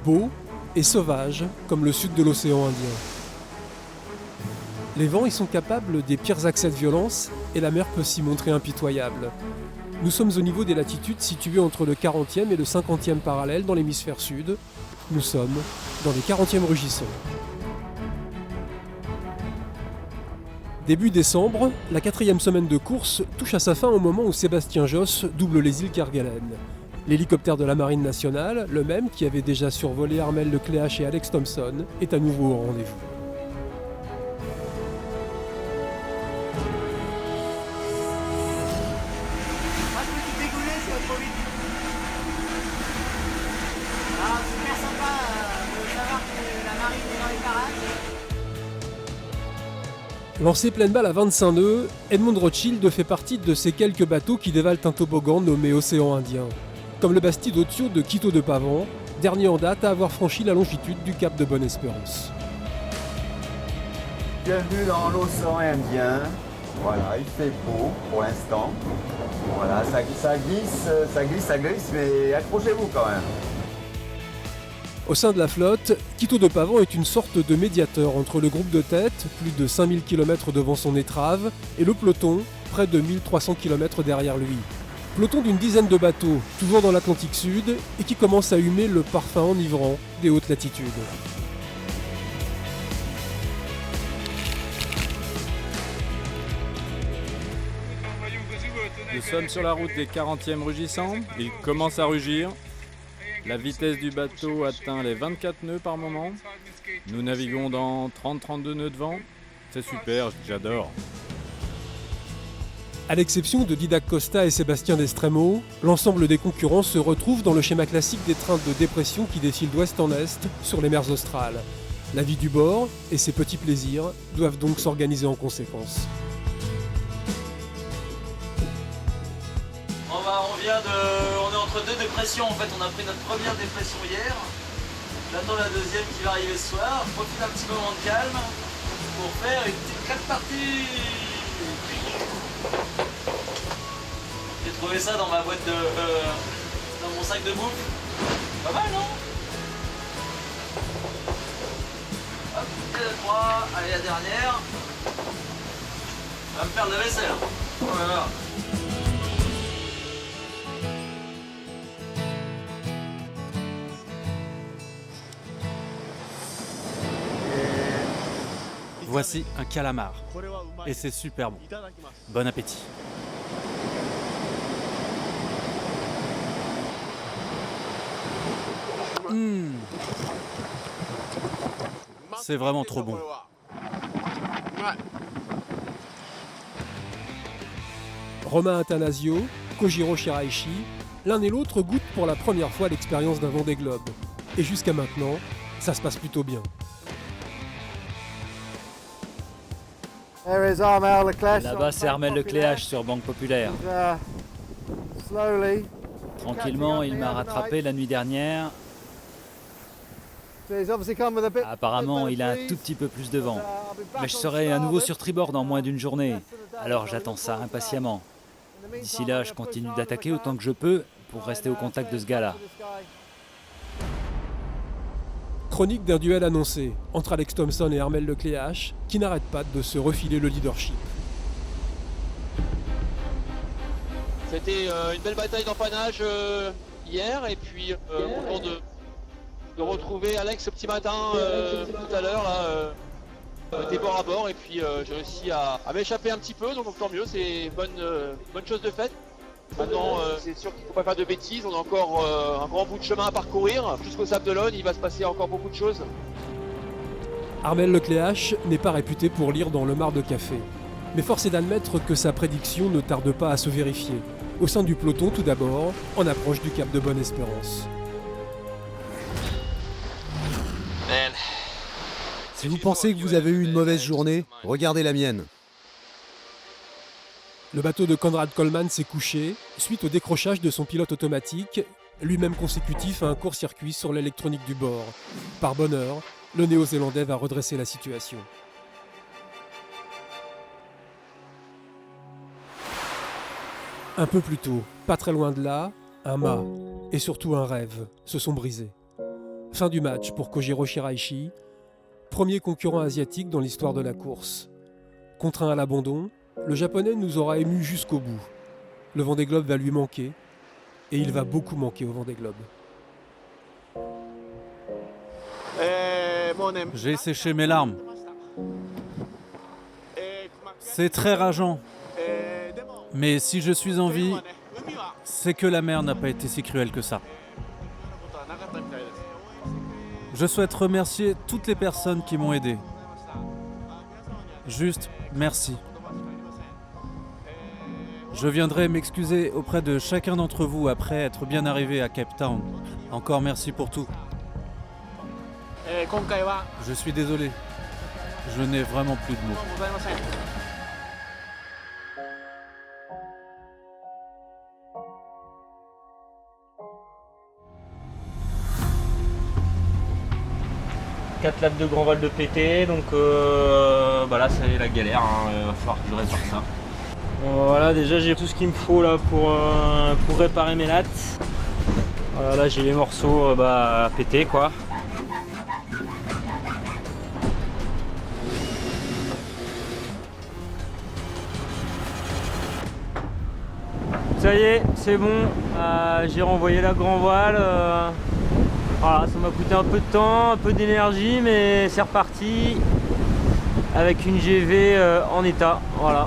beau et sauvage comme le sud de l'océan Indien. Les vents y sont capables des pires accès de violence et la mer peut s'y montrer impitoyable. Nous sommes au niveau des latitudes situées entre le 40e et le 50e parallèle dans l'hémisphère sud. Nous sommes dans les 40e rugissants. Début décembre, la 4e semaine de course touche à sa fin au moment où Sébastien Josse double les îles Kerguelen. L'hélicoptère de la Marine nationale, le même qui avait déjà survolé Armel Lecléache et Alex Thompson, est à nouveau au rendez-vous. Lancé pleine balle à 25 nœuds, Edmond Rothschild fait partie de ces quelques bateaux qui dévalent un toboggan nommé Océan Indien. Comme le Bastide Otio de Quito de Pavan, dernier en date à avoir franchi la longitude du cap de Bonne-Espérance. Bienvenue dans l'océan Indien. Voilà, il fait beau pour l'instant. Voilà, ça glisse, mais accrochez-vous quand même. Au sein de la flotte, Quito de Pavan est une sorte de médiateur entre le groupe de tête, plus de 5000 km devant son étrave, et le peloton, près de 1300 km derrière lui. Peloton d'une dizaine de bateaux, toujours dans l'Atlantique Sud, et qui commence à humer le parfum enivrant des hautes latitudes. Nous sommes sur la route des 40e rugissants, il commence à rugir. La vitesse du bateau atteint les 24 nœuds par moment. Nous naviguons dans 30-32 nœuds de vent. C'est super, j'adore. À l'exception de Didac Costa et Sébastien Destremo, l'ensemble des concurrents se retrouvent dans le schéma classique des trains de dépression qui défilent d'ouest en est sur les mers australes. La vie du bord et ses petits plaisirs doivent donc s'organiser en conséquence. On est entre deux dépressions en fait, on a pris notre première dépression hier. J'attends la deuxième qui va arriver ce soir. Je profite un petit moment de calme pour faire une petite claque partie. J'ai trouvé ça dans ma boîte de... dans mon sac de bouffe. Pas mal non? Hop, et la 3, allez la dernière. On va me faire de la vaisselle. Voilà. Voici un calamar, et c'est super bon. Bon appétit. C'est vraiment trop bon. Romain Attanasio, Kojiro Shiraishi, l'un et l'autre goûtent pour la première fois l'expérience d'un Vendée Globe. Et jusqu'à maintenant, ça se passe plutôt bien. Là-bas, c'est Armel Lecléache sur Banque Populaire. Tranquillement, il m'a rattrapé la nuit dernière. Apparemment, il a un tout petit peu plus de vent. Mais je serai à nouveau sur tribord dans moins d'une journée. Alors j'attends ça impatiemment. D'ici là, je continue d'attaquer autant que je peux pour rester au contact de ce gars-là. Chronique d'un duel annoncé entre Alex Thompson et Armel Lecléache qui n'arrêtent pas de se refiler le leadership. C'était une belle bataille d'empannage hier et puis content de retrouver Alex ce petit matin tout à l'heure là. Des bord à bord et puis j'ai réussi à m'échapper un petit peu donc tant mieux, c'est bonne chose de faite. Maintenant c'est sûr qu'il ne faut pas faire de bêtises, on a encore un grand bout de chemin à parcourir. Jusqu'au Sable d'Olonne, il va se passer encore beaucoup de choses. Armel Lecléache n'est pas réputé pour lire dans le marc de café. Mais force est d'admettre que sa prédiction ne tarde pas à se vérifier. Au sein du peloton tout d'abord, en approche du cap de Bonne-Espérance. Si vous pensez que vous avez eu une mauvaise journée, regardez la mienne. Le bateau de Conrad Coleman s'est couché suite au décrochage de son pilote automatique, lui-même consécutif à un court-circuit sur l'électronique du bord. Par bonheur, le Néo-Zélandais va redresser la situation. Un peu plus tôt, pas très loin de là, un mât et surtout un rêve se sont brisés. Fin du match pour Kojiro Shiraishi, premier concurrent asiatique dans l'histoire de la course. Contraint à l'abandon, le japonais nous aura émus jusqu'au bout. Le Vendée Globe va lui manquer, et il va beaucoup manquer au Vendée Globe. J'ai séché mes larmes. C'est très rageant. Mais si je suis en vie, c'est que la mer n'a pas été si cruelle que ça. Je souhaite remercier toutes les personnes qui m'ont aidé. Juste merci. Je viendrai m'excuser auprès de chacun d'entre vous après être bien arrivé à Cape Town. Encore merci pour tout. Je suis désolé. Je n'ai vraiment plus de mots. Quatre laps de grand val de pété, donc là c'est la galère, il va falloir que je répare ça. Voilà, déjà j'ai tout ce qu'il me faut là pour réparer mes lattes. Voilà, là j'ai les morceaux à péter quoi. Ça y est, c'est bon, j'ai renvoyé la grand voile. Voilà, ça m'a coûté un peu de temps, un peu d'énergie, mais c'est reparti avec une GV en état. Voilà.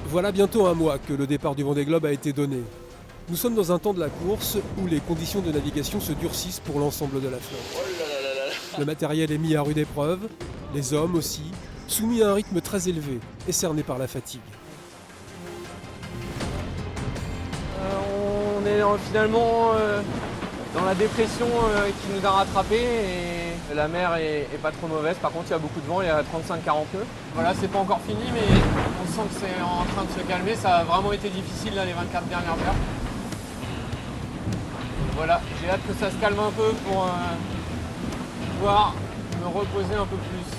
Voilà bientôt un mois que le départ du Vendée Globe a été donné. Nous sommes dans un temps de la course où les conditions de navigation se durcissent pour l'ensemble de la flotte. Le matériel est mis à rude épreuve, les hommes aussi, soumis à un rythme très élevé et cernés par la fatigue. On est finalement dans la dépression qui nous a rattrapés et la mer est pas trop mauvaise. Par contre, il y a beaucoup de vent, il y a 35-40 nœuds. Voilà, c'est pas encore fini, mais on sent que c'est en train de se calmer. Ça a vraiment été difficile là, les 24 dernières heures. Voilà, j'ai hâte que ça se calme un peu pour pouvoir me reposer un peu plus.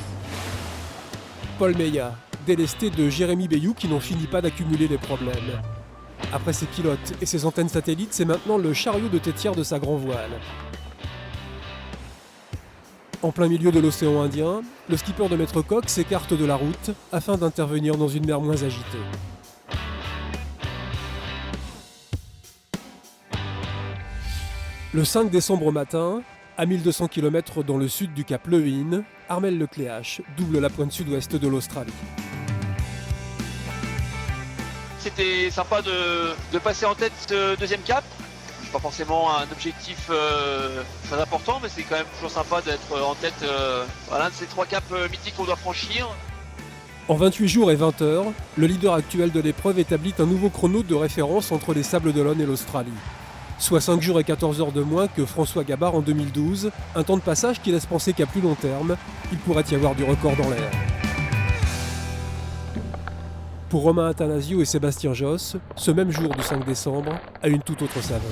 Paul Meillat, délesté de Jérémy Bayou qui n'ont fini pas d'accumuler les problèmes. Après ses pilotes et ses antennes satellites, c'est maintenant le chariot de tétière de sa grand voile. En plein milieu de l'océan Indien, le skipper de Maître Coq s'écarte de la route afin d'intervenir dans une mer moins agitée. Le 5 décembre au matin, à 1200 km dans le sud du cap Levin, Armel Lecléache double la pointe sud-ouest de l'Australie. C'était sympa de passer en tête ce deuxième cap. C'est pas forcément un objectif très important, mais c'est quand même toujours sympa d'être en tête à l'un de ces trois caps mythiques qu'on doit franchir. En 28 jours et 20 heures, le leader actuel de l'épreuve établit un nouveau chrono de référence entre les Sables d'Olonne et l'Australie. Soit 5 jours et 14 heures de moins que François Gabard en 2012, un temps de passage qui laisse penser qu'à plus long terme, il pourrait y avoir du record dans l'air. Pour Romain Athanasio et Sébastien Josse, ce même jour du 5 décembre a une toute autre saveur.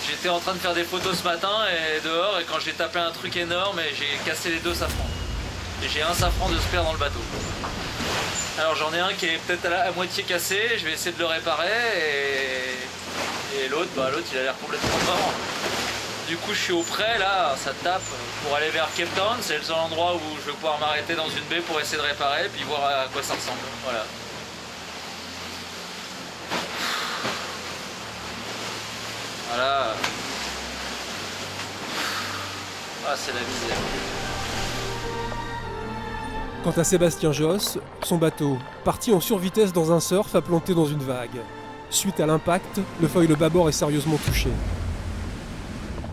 J'étais en train de faire des photos ce matin et dehors, et quand j'ai tapé un truc énorme, et j'ai cassé les deux safrans. Et j'ai un safran de spare dans le bateau. Alors j'en ai un qui est peut-être à moitié cassé, je vais essayer de le réparer, et l'autre, il a l'air complètement mort. Du coup je suis au près là, ça tape pour aller vers Cape Town, c'est le seul endroit où je vais pouvoir m'arrêter dans une baie pour essayer de réparer, puis voir à quoi ça ressemble. Voilà. Voilà. Ah, c'est la misère. Quant à Sébastien Josse, son bateau, parti en survitesse dans un surf, a planté dans une vague. Suite à l'impact, le foil bâbord est sérieusement touché.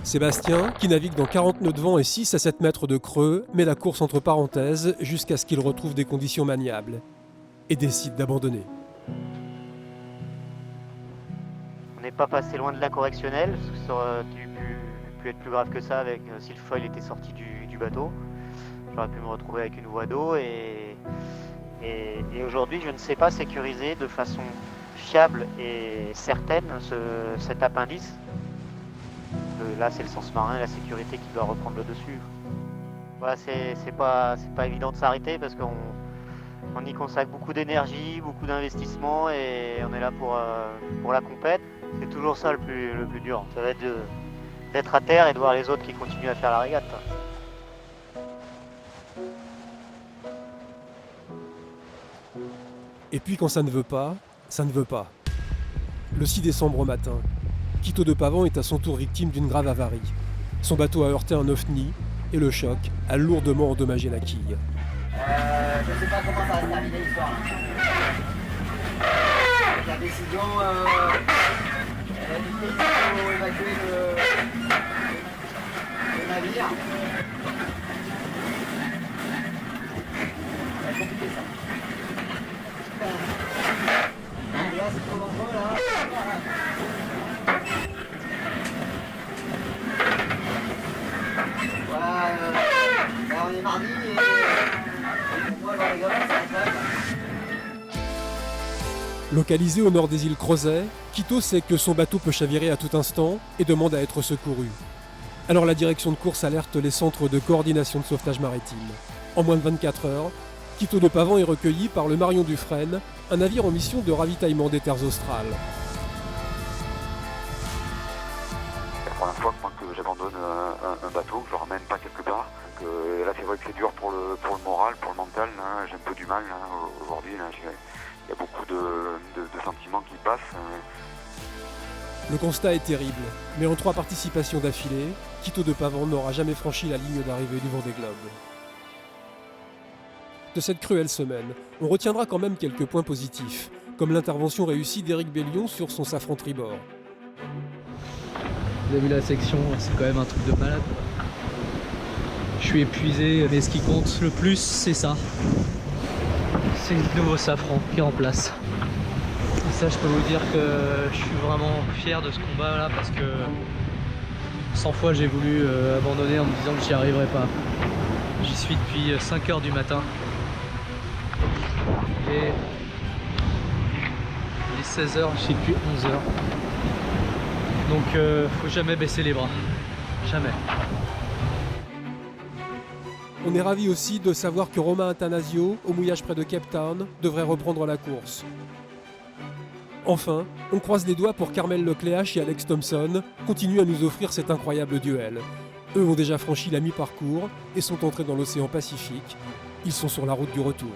Sébastien, qui navigue dans 40 nœuds de vent et 6 à 7 mètres de creux, met la course entre parenthèses jusqu'à ce qu'il retrouve des conditions maniables et décide d'abandonner. On n'est pas passé loin de la correctionnelle, parce que ça aurait pu être plus grave que ça avec, si le foil était sorti du bateau. J'aurais pu me retrouver avec une voie d'eau et aujourd'hui je ne sais pas sécuriser de façon fiable et certaine cet appendice. Là c'est le sens marin et la sécurité qui doit reprendre le dessus. Voilà, c'est pas évident de s'arrêter parce qu'on On y consacre beaucoup d'énergie, beaucoup d'investissement et on est là pour la compète. C'est toujours ça le plus dur. Ça va être d'être à terre et de voir les autres qui continuent à faire la régate. Et puis quand ça ne veut pas, ça ne veut pas. Le 6 décembre au matin, Quito de Pavan est à son tour victime d'une grave avarie. Son bateau a heurté un ovni et le choc a lourdement endommagé la quille. Je sais pas comment ça va se terminer l'histoire. La décision, elle a dit qu'il faut évacuer le navire. C'est compliqué ça. Et là c'est trop dangereux là. Voilà, là on est mardi et moi dans les gamins ça va être. Localisé au nord des îles Crozet, Quito sait que son bateau peut chavirer à tout instant et demande à être secouru. Alors la direction de course alerte les centres de coordination de sauvetage maritime. En moins de 24 heures, Quito de Pavan est recueilli par le Marion Dufresne, un navire en mission de ravitaillement des terres australes. La première fois que j'abandonne un bateau, que je le ramène pas quelque part. Là c'est vrai que c'est dur pour le moral, pour le mental. Là, j'ai un peu du mal là, aujourd'hui. Là, il y a beaucoup de sentiments qui passent. Le constat est terrible, mais en 3 participations d'affilée, Quito de Pavan n'aura jamais franchi la ligne d'arrivée du Vendée Globe. De cette cruelle semaine, on retiendra quand même quelques points positifs, comme l'intervention réussie d'Éric Bellion sur son safran tribord. Vous avez vu la section, c'est quand même un truc de malade. Je suis épuisé, mais ce qui compte le plus, c'est ça. C'est le nouveau safran qui est en place. Et ça, je peux vous dire que je suis vraiment fier de ce combat là parce que 100 fois j'ai voulu abandonner en me disant que j'y arriverais pas. J'y suis depuis 5 h du matin. Et il est 16 h, je suis depuis 11 h. Donc faut jamais baisser les bras. Jamais. On est ravis aussi de savoir que Romain Attanasio, au mouillage près de Cape Town, devrait reprendre la course. Enfin, on croise les doigts pour qu'Armel Lecléache et Alex Thompson continuent à nous offrir cet incroyable duel. Eux ont déjà franchi la mi-parcours et sont entrés dans l'océan Pacifique. Ils sont sur la route du retour.